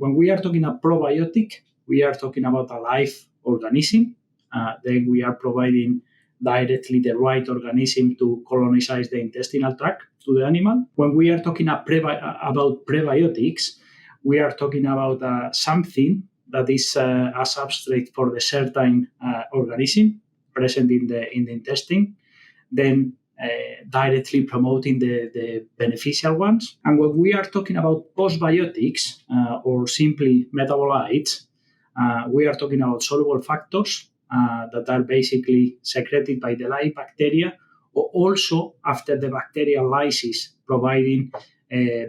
When we are talking a probiotic, we are talking about a live organism. Then we are providing directly the right organism to colonize the intestinal tract to the animal. When we are talking about prebiotics, we are talking about something that is a substrate for the certain organism present in the intestine, then directly promoting the beneficial ones. And when we are talking about postbiotics or simply metabolites, we are talking about soluble factors that are basically secreted by the live bacteria, or also after the bacterial lysis, providing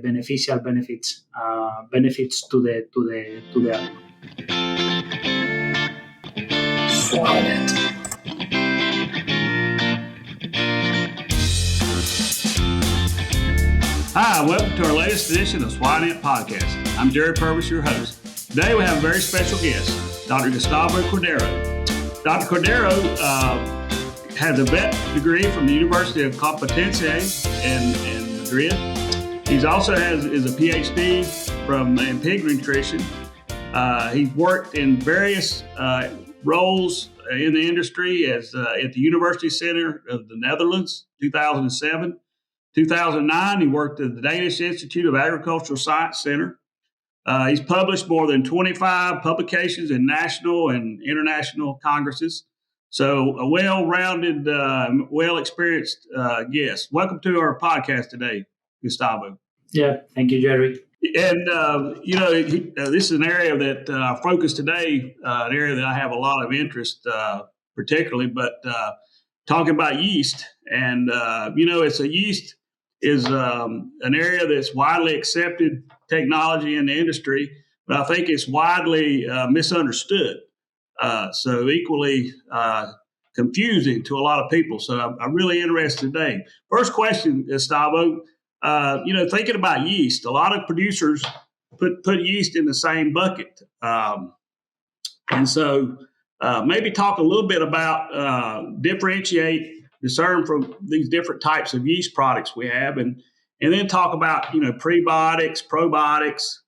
beneficial benefits to the animal. Swine. Hi, welcome to our latest edition of Swine Podcast. I'm Jerry Purvis, your host. Today we have a very special guest, Dr. Gustavo Cordero. Dr. Cordero has a vet degree from the University of Complutense in Madrid. He also is a PhD in pig nutrition. He's worked in various roles in the industry as at the University Center of the Netherlands, 2007. 2009, he worked at the Danish Institute of Agricultural Science Center. He's published more than 25 publications in national and international congresses. So a well-rounded, well-experienced guest. Welcome to our podcast today, Gustavo. Yeah, thank you, Jerry. And, this is an area that I focus today, an area that I have a lot of interest, particularly, but talking about yeast. And, it's a yeast is an area that's widely accepted technology in the industry, but I think it's widely misunderstood. So equally confusing to a lot of people. So I'm really interested today. First question, Gustavo, thinking about yeast, a lot of producers put yeast in the same bucket. And so maybe talk a little bit about discern from these different types of yeast products we have, and then talk about prebiotics, probiotics,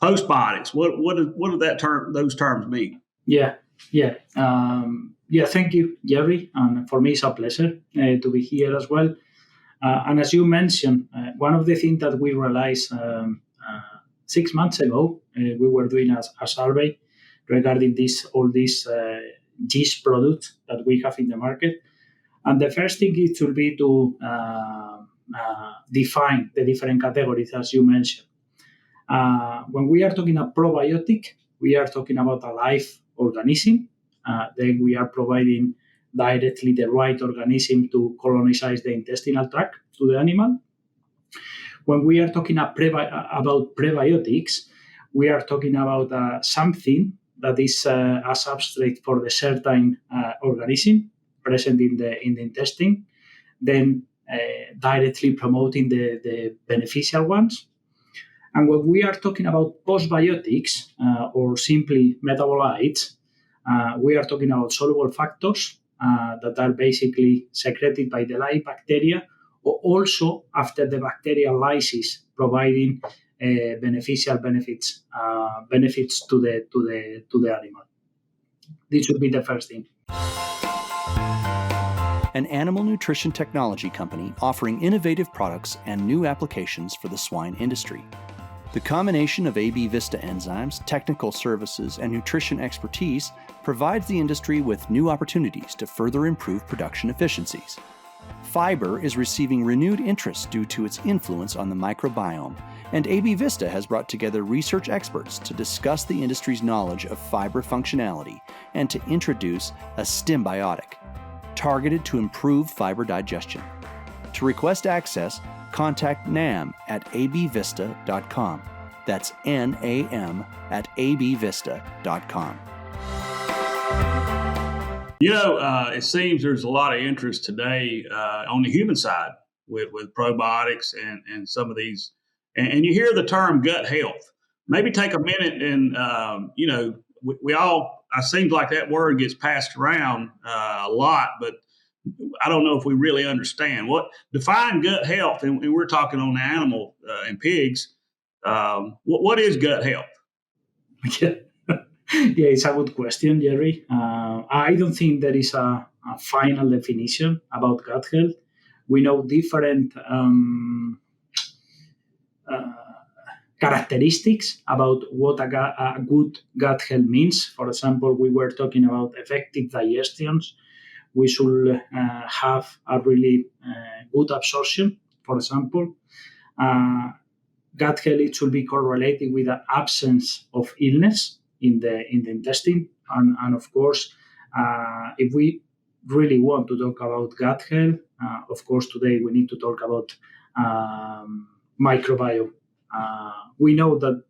postbiotics. What do those terms mean? Yeah. Thank you, Jerry, and for me it's a pleasure to be here as well. And as you mentioned, one of the things that we realized 6 months ago, we were doing a survey regarding all these yeast products that we have in the market. And the first thing it should be to define the different categories, as you mentioned. When we are talking a probiotic, we are talking about a live organism. Then we are providing directly the right organism to colonize the intestinal tract to the animal. When we are talking about prebiotics, we are talking about something that is a substrate for the certain organism present in the intestine, then directly promoting the beneficial ones. And when we are talking about postbiotics or simply metabolites, we are talking about soluble factors that are basically secreted by the live bacteria, or also after the bacterial lysis, providing beneficial benefits to the animal. This would be the first thing. An animal nutrition technology company offering innovative products and new applications for the swine industry. The combination of AB Vista enzymes, technical services, and nutrition expertise provides the industry with new opportunities to further improve production efficiencies. Fiber is receiving renewed interest due to its influence on the microbiome, and AB Vista has brought together research experts to discuss the industry's knowledge of fiber functionality and to introduce a symbiotic targeted to improve fiber digestion. To request access, contact NAM at abvista.com. That's NAM at abvista.com. It seems there's a lot of interest today on the human side with probiotics and some of these. And you hear the term gut health. Maybe take a minute and, we all, it seems like that word gets passed around a lot, but I don't know if we really understand. Define gut health, and we're talking on the animal and pigs. What is gut health? Yeah, yeah, it's a good question, Jerry. I don't think there is a final definition about gut health. We know different uh, characteristics about what a good gut health means. For example, we were talking about effective digestions. We should have a really good absorption, for example. Uh, Gut health it should be correlated with the absence of illness in the intestine, and of course, if we really want to talk about gut health, of course, today we need to talk about microbiome. We know that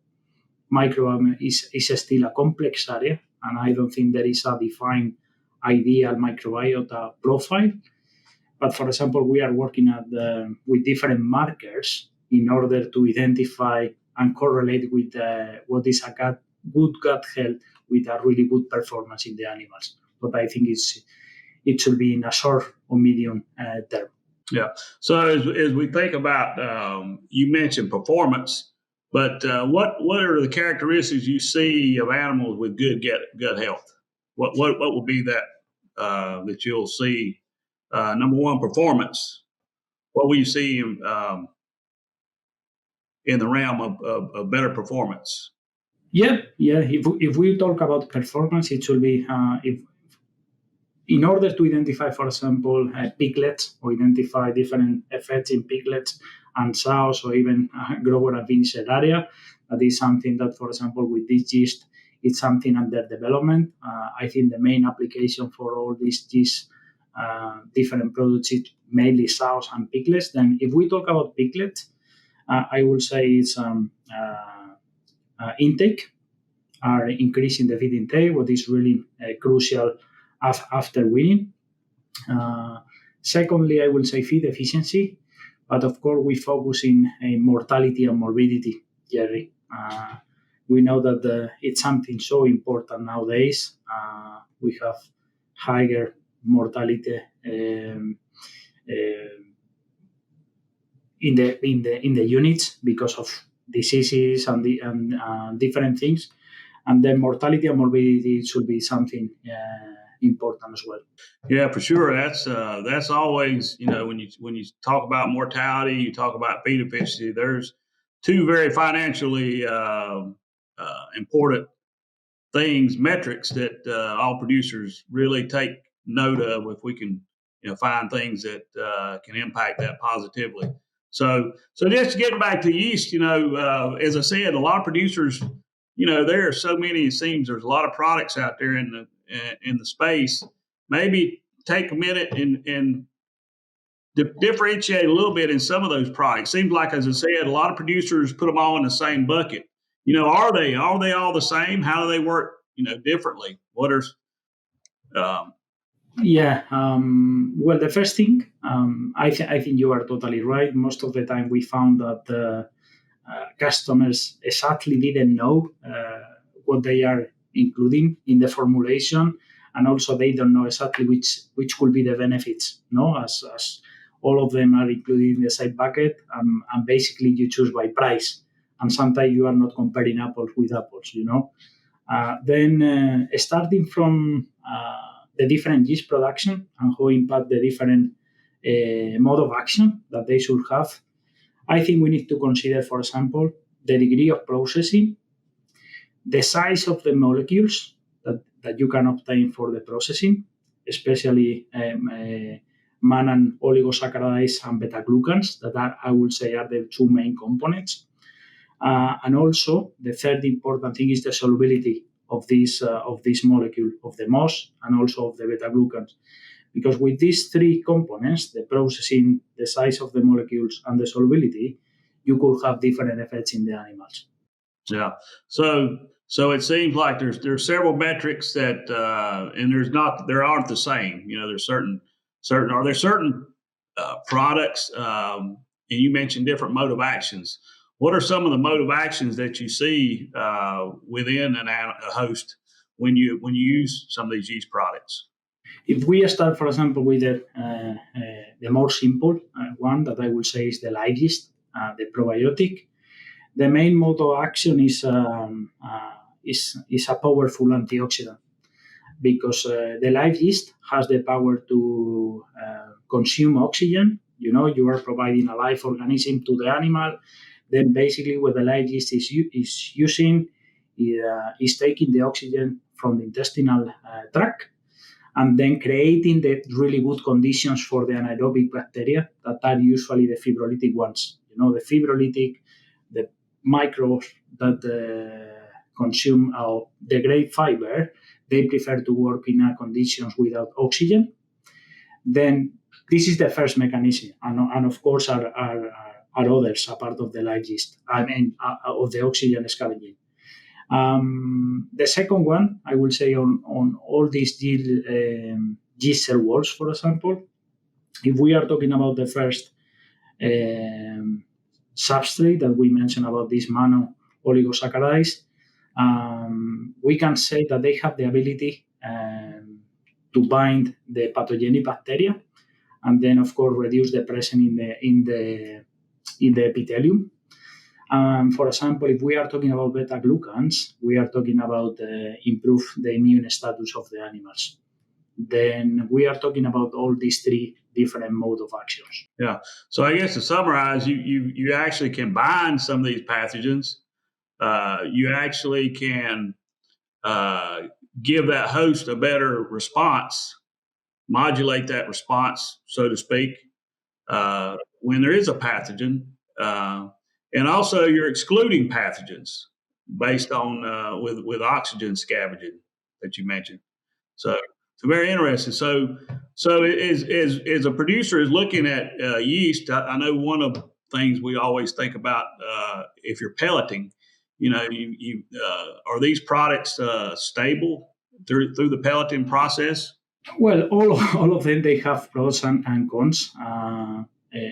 microbiome is still a complex area, and I don't think there is a defined ideal microbiota profile. But for example, we are working with different markers in order to identify and correlate with what is good gut health with a really good performance in the animals. But I think it should be in a short or medium term. Yeah. So as we think about, you mentioned performance, but what are the characteristics you see of animals with good gut health? What will be that you'll see? Number one, performance. What will you see in the realm of better performance? Yeah. If we talk about performance, it should be if in order to identify, for example, piglets, or identify different effects in piglets and sows, or even grower and finisher area. That is something that, for example, with this yeast, it's something under development. I think the main application for all these yeast different products is mainly sows and piglets. Then, if we talk about piglets, I will say it's intake are increasing the feed intake, what is really crucial after weaning. Secondly, I will say feed efficiency, but of course we focus in mortality and morbidity, Jerry. We know that it's something so important nowadays. We have higher mortality in the units because of diseases and different things, and then mortality and morbidity should be something important as well. Yeah, for sure. That's always, when you talk about mortality, you talk about feed efficiency. There's two very financially important metrics that all producers really take note of. If we can, find things that can impact that positively. So just getting back to yeast, as I said, a lot of producers, there are so many. It seems there's a lot of products out there in the space. Maybe take a minute and differentiate a little bit in some of those products. Seems like, as I said, a lot of producers put them all in the same bucket. Are they all the same? How do they work, differently? What are Well, the first thing, I think you are totally right. Most of the time, we found that customers exactly didn't know what they are including in the formulation, and also they don't know exactly which could be the benefits. No, as all of them are included in the same bucket, and basically you choose by price, and sometimes you are not comparing apples with apples. Then starting from the different yeast production and how impact the different mode of action that they should have. I think we need to consider, for example, the degree of processing, the size of the molecules that you can obtain for the processing, especially man and oligosaccharides and beta-glucans, that I would say are the two main components. And also, the third important thing is the solubility of this molecule, of the MOS, and also of the beta-glucans. Because with these three components, the processing, the size of the molecules, and the solubility, you could have different effects in the animals. Yeah. So it seems like there's several metrics that and there aren't the same. There's certain products, and you mentioned different mode of actions. What are some of the mode of actions that you see within a host when you use some of these yeast products? If we start, for example, with the more simple one that I will say is the live yeast, the probiotic, the main mode of action is a powerful antioxidant because the live yeast has the power to consume oxygen. You are providing a live organism to the animal. Then basically what the live yeast is using is taking the oxygen from the intestinal tract and then creating the really good conditions for the anaerobic bacteria that are usually the fibrolytic ones. The fibrolytic, the microbes that consume degrade fiber, they prefer to work in conditions without oxygen. Then this is the first mechanism, and of course are others apart of the live yeast. Of the oxygen scavenging. The second one, I will say, on all these yeast cell walls, for example, if we are talking about the first substrate that we mentioned about these mono oligosaccharides, we can say that they have the ability to bind the pathogenic bacteria, and then of course reduce the presence in the epithelium. For example, if we are talking about beta-glucans, we are talking about improve the immune status of the animals. Then we are talking about all these three different modes of actions. Yeah. So I guess to summarize, you actually can bind some of these pathogens. You actually can give that host a better response, modulate that response, so to speak, when there is a pathogen. And also you're excluding pathogens based on with oxygen scavenging that you mentioned. So very interesting. So as a producer is looking at yeast, I know one of the things we always think about if you're pelleting, are these products stable through the pelleting process? Well, all of them, they have pros and cons.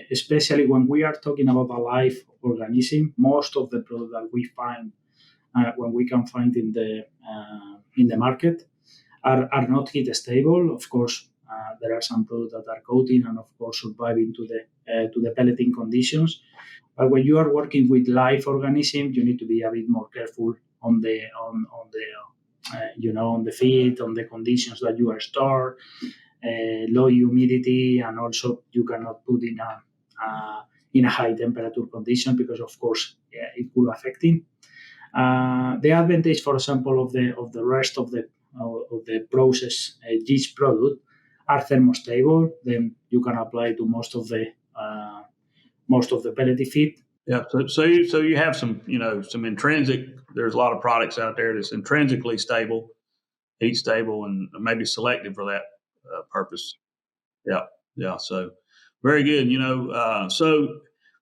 Especially when we are talking about a live organism, most of the products that we find, when we can find in the market, are not heat stable. Of course, there are some products that are coating and of course surviving to the pelleting conditions. But when you are working with live organisms, you need to be a bit more careful on the feed, on the conditions that you are stored. Low humidity, and also you cannot put in a high temperature condition because, of course, it could affect it. The advantage, for example, of the rest of the process yeast product are thermostable. Then you can apply to most of the pellet feed. Yeah. So you have some intrinsic. There's a lot of products out there that's intrinsically stable, heat stable, and maybe selected for that purpose. Yeah. So very good. So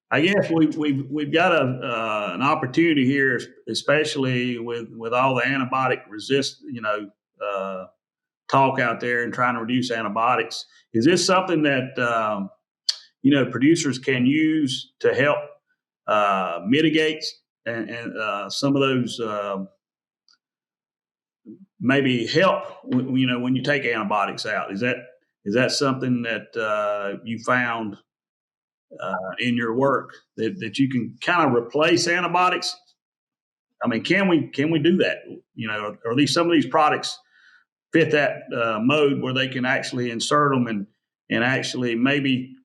I guess we've got an opportunity here, especially with all the antibiotic talk out there and trying to reduce antibiotics. Is this something that producers can use to help mitigate and some of those maybe help when you take antibiotics out? Is that something that you found in your work that you can kind of replace antibiotics? I mean, can we do that? Or some of these products fit that mode where they can actually insert them and actually maybe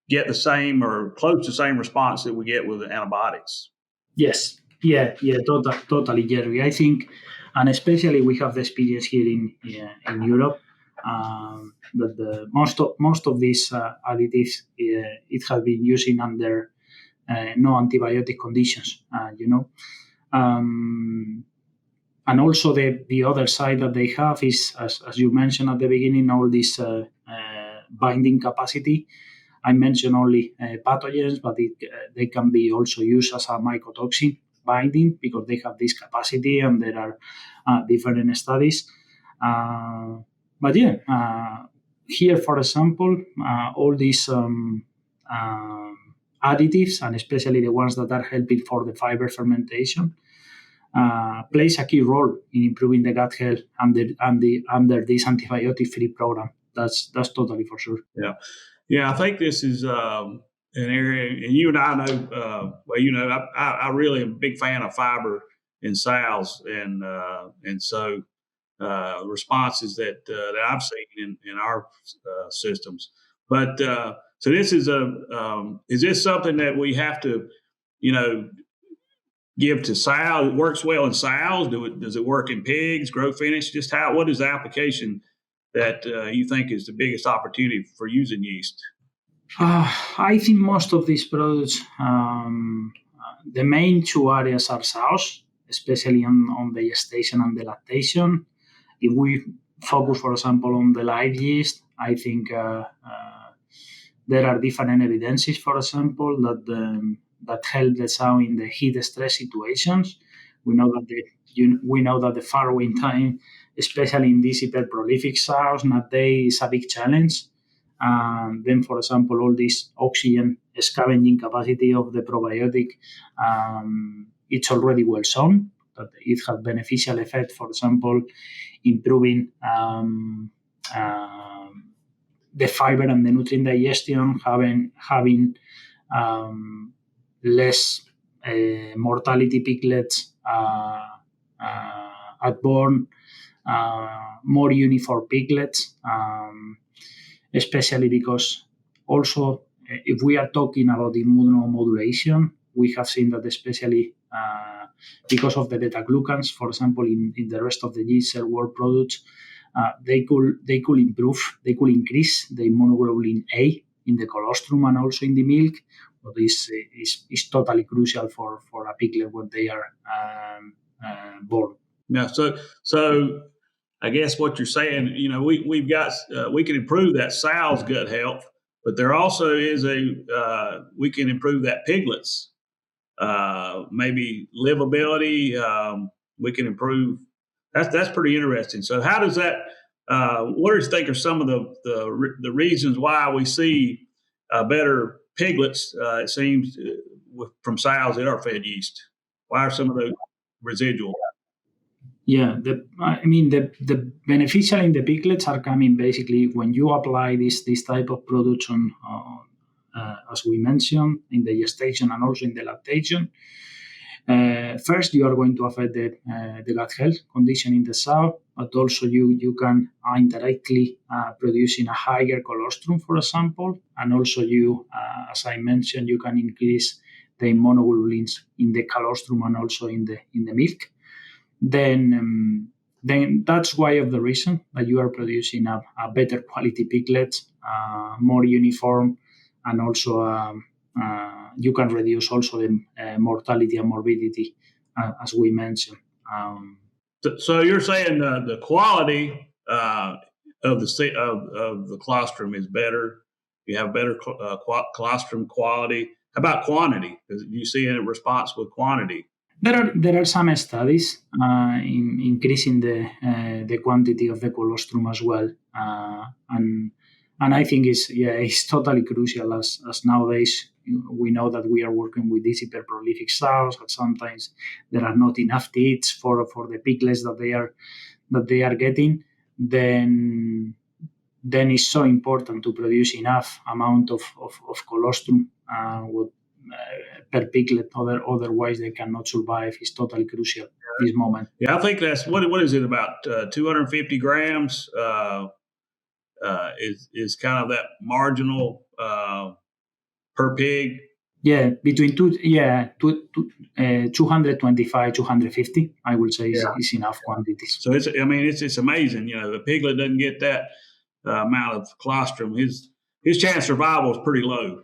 get the same or close to the same response that we get with antibiotics? Yes. Yeah, totally, Jerry. I think, and especially we have the experience here in Europe, that most of these additives it has been using under no antibiotic conditions. And also the other side that they have is, as you mentioned at the beginning, all this binding capacity. I mentioned only pathogens, but they can be also used as a mycotoxin binding because they have this capacity, and there are different studies. But here, for example, all these additives, and especially the ones that are helping for the fiber fermentation, plays a key role in improving the gut health under this antibiotic-free program. That's totally for sure. Yeah. I think this is an area, and you and I know. I really am a big fan of fiber in sows, and so responses that I've seen in our systems. But so this is is this something that we have to, give to sows? It works well in sows. Does it work in pigs, grow finish? Just what is the application that you think is the biggest opportunity for using yeast? I think most of these products, the main two areas are sows, especially on the gestation and the lactation. If we focus, for example, on the live yeast, I think there are different evidences, for example, that help the sow in the heat stress situations. We know that the farrowing time, especially in these hyperprolific sows, not day is a big challenge. Then, for example, all this oxygen scavenging capacity of the probiotic, it's already well shown that it has beneficial effect, for example, improving the fiber and the nutrient digestion, having less mortality piglets at born, more uniform piglets, especially because also if we are talking about immunomodulation, we have seen that especially because of the beta-glucans, for example, in the rest of the yeast cell world products, they could increase the immunoglobulin A in the colostrum and also in the milk. But this is totally crucial for a piglet when they are born. Yeah. So I guess what you're saying, we can improve that sow's gut health, but there also is we can improve that piglet's maybe livability. We can improve. That's pretty interesting. So how does that? What do you think are some of the reasons why we see better piglets? It seems from sows that are fed yeast. Why are some of those residual? Yeah, the beneficial in the piglets are coming basically when you apply this type of products on as we mentioned in the gestation and also in the lactation. First, you are going to affect the gut health condition in the sow, but also you can indirectly producing a higher colostrum, for example, and also as I mentioned, you can increase the immunoglobulins in the colostrum and also in the milk. Then that's why of the reason that you are producing a better quality piglet, more uniform, and also you can reduce also the mortality and morbidity, as we mentioned. So you're saying the quality of the colostrum is better. You have better colostrum quality. How about quantity? Do you see any response with quantity? There are some studies in increasing the quantity of the colostrum as well, and I think it's totally crucial as nowadays we know that we are working with these hyperprolific sows, and sometimes there are not enough teats for the piglets that they are getting. Then it's so important to produce enough amount of colostrum per piglet, otherwise they cannot survive. It's totally crucial at this moment. Yeah, I think that's what is it about 250 grams is kind of that marginal per pig. Yeah, between 225, 250, I would say is enough quantities. So it's amazing. The piglet doesn't get that amount of colostrum. His chance of survival is pretty low.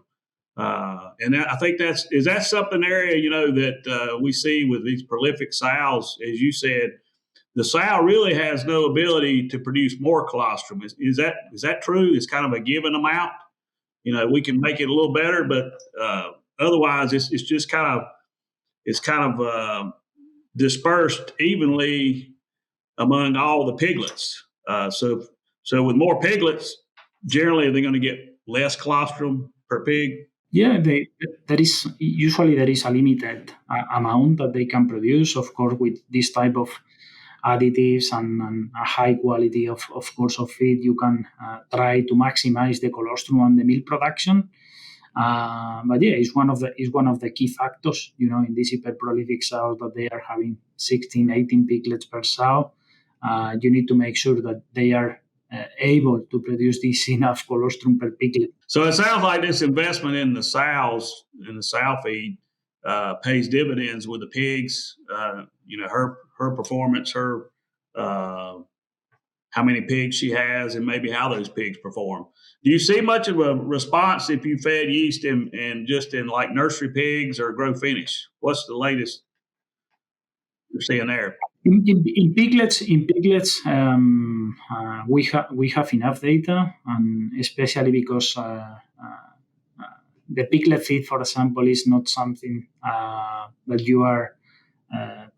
And I think is that something area, that we see with these prolific sows, as you said, the sow really has no ability to produce more colostrum. Is that true? It's kind of a given amount. We can make it a little better, but otherwise it's just kind of dispersed evenly among all the piglets. So with more piglets, generally they're going to get less colostrum per pig. Yeah, there is a limited amount that they can produce. Of course, with this type of additives and a high quality of course of feed, you can try to maximize the colostrum and the milk production. But yeah, it's one of the key factors, in these hyperprolific sows that they are having 16, 18 piglets per sow. You need to make sure that they are able to produce this enough colostrum per piglet. So it sounds like this investment in the sows, in the sow feed, pays dividends with the pigs. Her performance, her how many pigs she has, and maybe how those pigs perform. Do you see much of a response if you fed yeast in just in like nursery pigs or grow finish? What's the latest you're seeing there? In piglets, we have enough data, and especially because the piglet feed, for example, is not something that you are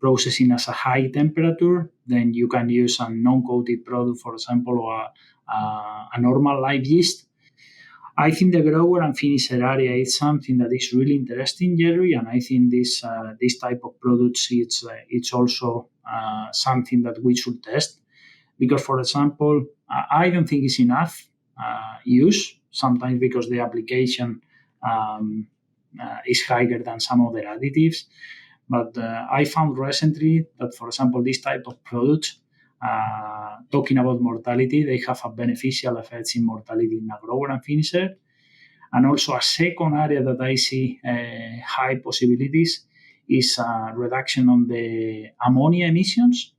processing as a high temperature. Then you can use a non-coated product, for example, or a normal live yeast. I think the grower and finisher area is something that is really interesting, Jerry, and I think this type of products it's also something that we should test, because, for example, I don't think it's enough use sometimes because the application is higher than some other additives. But I found recently that, for example, this type of products, talking about mortality, they have a beneficial effects in mortality in a grower and finisher. And also a second area that I see high possibilities is reduction on the ammonia emissions,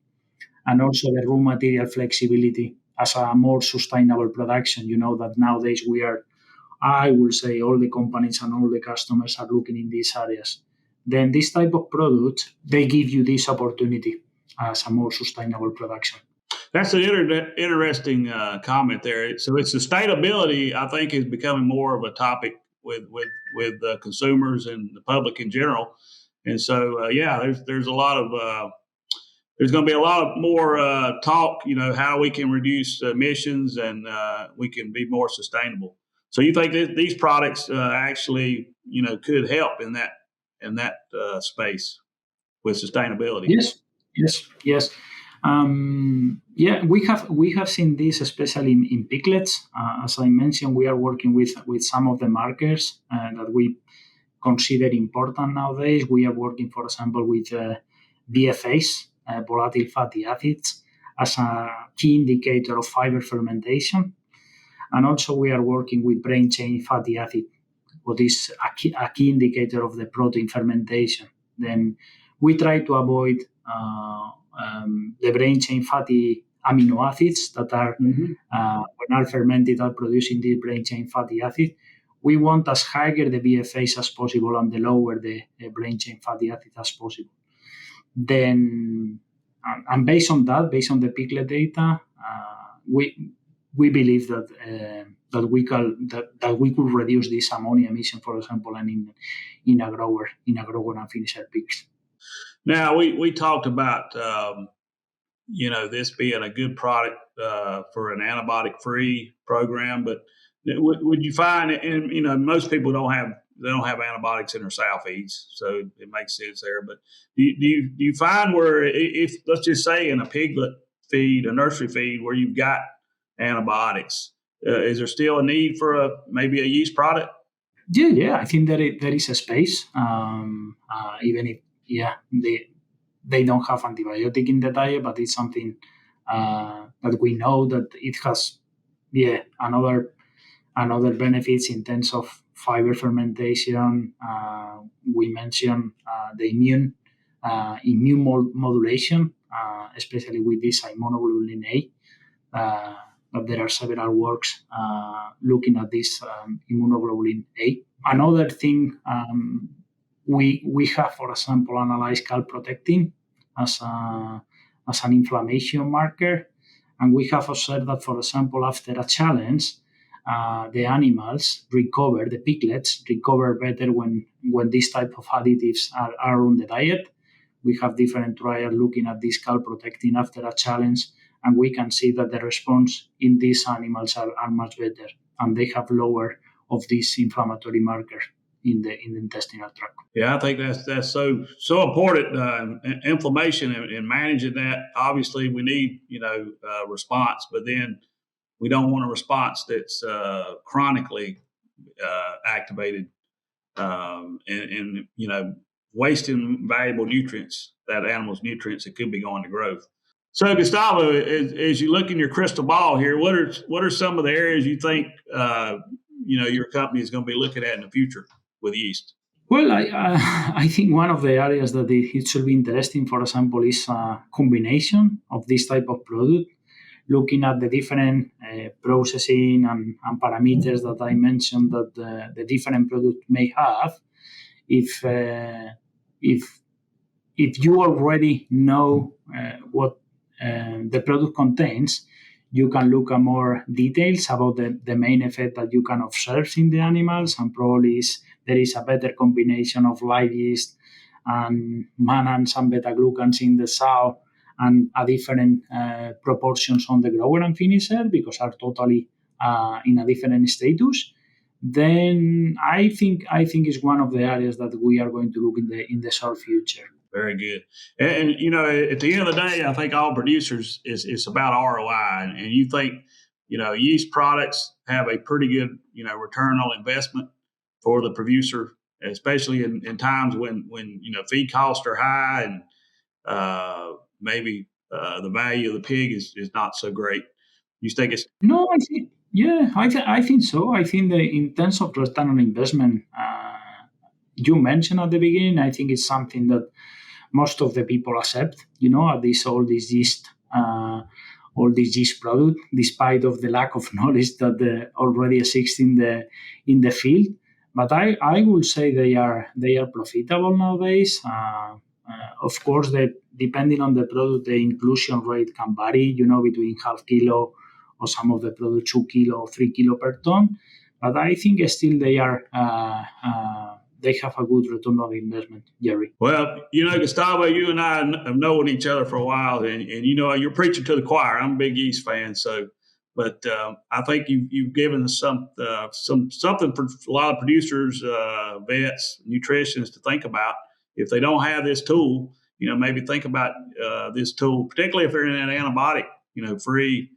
and also the raw material flexibility as a more sustainable production. You know that nowadays I will say all the companies and all the customers are looking in these areas. Then this type of product, they give you this opportunity as a more sustainable production. That's an interesting comment there. So it's sustainability, I think, is becoming more of a topic with consumers and the public in general. And so, there's a lot of there's going to be a lot more talk, how we can reduce emissions and we can be more sustainable. So you think that these products actually, could help in that space with sustainability? Yes. We have seen this especially in piglets. As I mentioned, we are working with some of the markers that we consider important nowadays. We are working, for example, with BFAs, volatile fatty acids, as a key indicator of fiber fermentation. And also we are working with brain chain fatty acid, what is a key indicator of the protein fermentation. Then we try to avoid the brain chain fatty amino acids that are, when are fermented, are producing the brain chain fatty acid. We want as higher the BFAs as possible and the lower the brain chain fatty acid as possible. Then, and based on the piglet data, we believe that we could reduce this ammonia emission, for example, and in a grower and finisher pigs. Now we talked about this being a good product for an antibiotic-free program, but would you find, and most people don't have antibiotics in their sow feeds, so it makes sense there. But do you find where, if let's just say in a piglet feed, a nursery feed, where you've got antibiotics, is there still a need for maybe a yeast product? Yeah, I think that there is a space, even if they don't have antibiotic in the diet, but it's something that we know that it has another benefits in terms of fiber fermentation. We mentioned the immune modulation, especially with this immunoglobulin A. But there are several works looking at this immunoglobulin A. Another thing, we have, for example, analyzed calprotectin as an inflammation marker, and we have observed that, for example, after a challenge, the animals recover, the piglets recover better when these type of additives are on the diet. We have different trials looking at this calprotectin after a challenge, and we can see that the response in these animals are much better, and they have lower of this inflammatory marker in the intestinal tract. Yeah, I think that's so important. Inflammation and managing that. Obviously, we need response, but then we don't want a response that's chronically activated, and wasting valuable nutrients, that animal's nutrients that could be going to growth. So, Gustavo, as you look in your crystal ball here, what are some of the areas you think your company is going to be looking at in the future with yeast? Well, I think one of the areas that it should be interesting, for example, is a combination of this type of product, looking at the different processing and parameters that I mentioned that the different product may have. If you already know what the product contains, you can look at more details about the main effect that you can observe in the animals, and probably there is a better combination of live yeast and mannans and beta-glucans in the sow, and a different proportions on the grower and finisher because are totally in a different status. Then I think it's one of the areas that we are going to look in the short future. Very good. And at the end of the day, I think all producers is about ROI, and you think, yeast products have a pretty good, return on investment for the producer, especially in times when feed costs are high and maybe the value of the pig is not so great. You think it's no? I think so. I think that in terms of return on investment, you mentioned at the beginning, I think it's something that most of the people accept. All this yeast product, despite of the lack of knowledge that already exists in the field. But I will say they are profitable nowadays. Of course, depending on the product, the inclusion rate can vary. Between half kilo or some of the product 2 kilo or 3 kilo per ton. But I think still they are. They have a good return on investment, Jerry. Well, Gustavo, you and I have known each other for a while, and you're preaching to the choir. I'm a big yeast fan, but I think you've given us something for a lot of producers, vets, nutritionists to think about. If they don't have this tool, maybe think about this tool, particularly if they're in an antibiotic, free.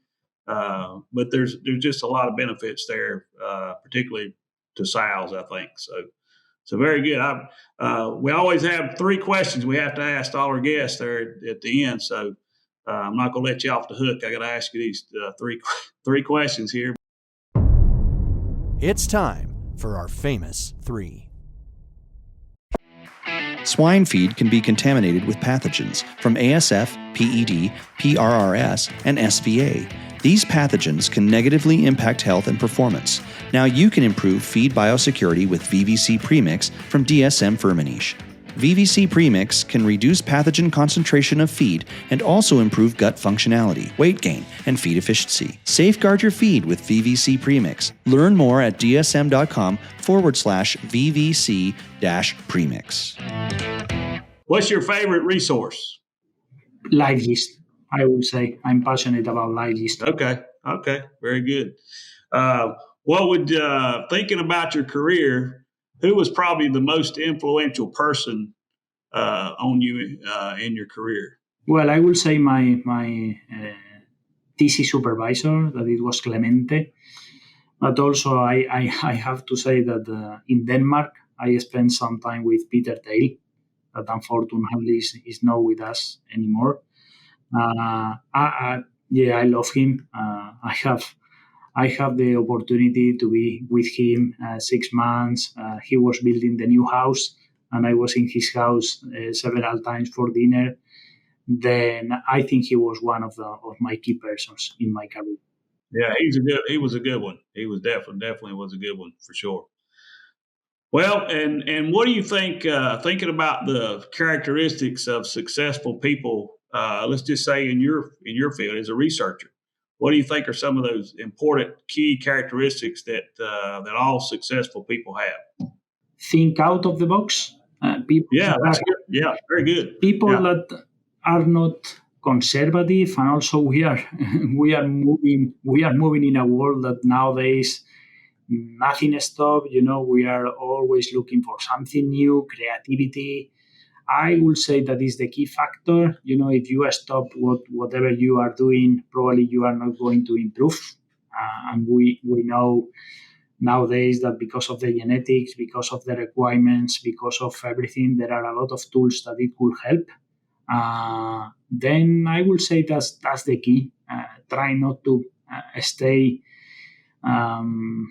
But there's just a lot of benefits there, particularly to sows, I think. So very good. We always have 3 questions we have to ask all our guests there at the end. So I'm not going to let you off the hook. I got to ask you these three questions here. It's time for our famous 3. Swine feed can be contaminated with pathogens from ASF, PED, PRRS, and SVA. These pathogens can negatively impact health and performance. Now you can improve feed biosecurity with VVC Premix from DSM Firmenich. VVC Premix can reduce pathogen concentration of feed and also improve gut functionality, weight gain, and feed efficiency. Safeguard your feed with VVC Premix. Learn more at dsm.com/VVC-Premix. What's your favorite resource? Live yeast. I would say I'm passionate about live yeast. Okay. Very good. What would, thinking about your career, who was probably the most influential person on you in your career? Well, I will say my TC supervisor, that it was Clemente. But also I have to say that in Denmark, I spent some time with Peter Dale, that unfortunately is not with us anymore. I love him. I have the opportunity to be with him 6 months. He was building the new house, and I was in his house several times for dinner. Then I think he was one of my key persons in my career. Yeah, he was a good one. He was definitely was a good one for sure. Well, and what do you think? Thinking about the characteristics of successful people, let's just say in your field as a researcher, what do you think are some of those important key characteristics that all successful people have? Think out of the box. People. Yeah, that's good. Yeah, very good. People that are not conservative, and also we are moving in a world that nowadays nothing stops. We are always looking for something new, creativity. I will say that is the key factor. If you stop whatever you are doing, probably you are not going to improve. And we know nowadays that because of the genetics, because of the requirements, because of everything, there are a lot of tools that it will help. Then I will say that's the key. Try not to stay on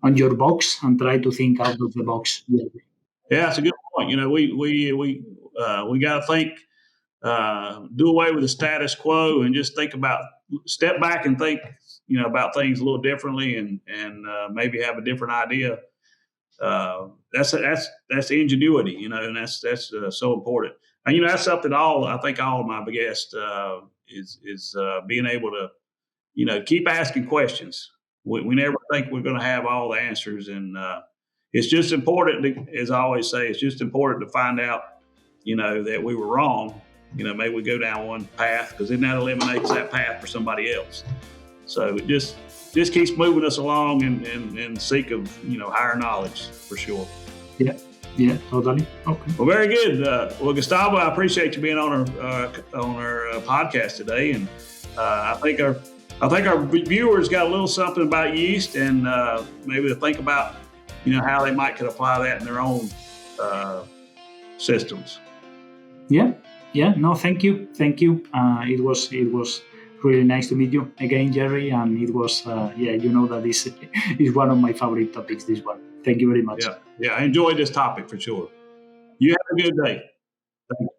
your box and try to think out of the box. Yeah, that's a good point. We got to think, do away with the status quo, and just step back and think, about things a little differently, and maybe have a different idea. That's ingenuity, and that's so important. And that's something I think all of my guests is being able to keep asking questions. We never think we're going to have all the answers, and it's just important as I always say, it's just important to find out that we were wrong. Maybe we go down one path, because then that eliminates that path for somebody else. So it just keeps moving us along and seek of higher knowledge for sure. Yeah, totally. Okay. Well, very good. Well, Gustavo, I appreciate you being on our podcast today, and I think our viewers got a little something about yeast, and maybe to think about how they could apply that in their own systems. Yeah. No, thank you. It was really nice to meet you again, Jerry, and it was that this is one of my favorite topics. This one. Thank you very much. Yeah, I enjoyed this topic for sure. You have a good day. Thank you.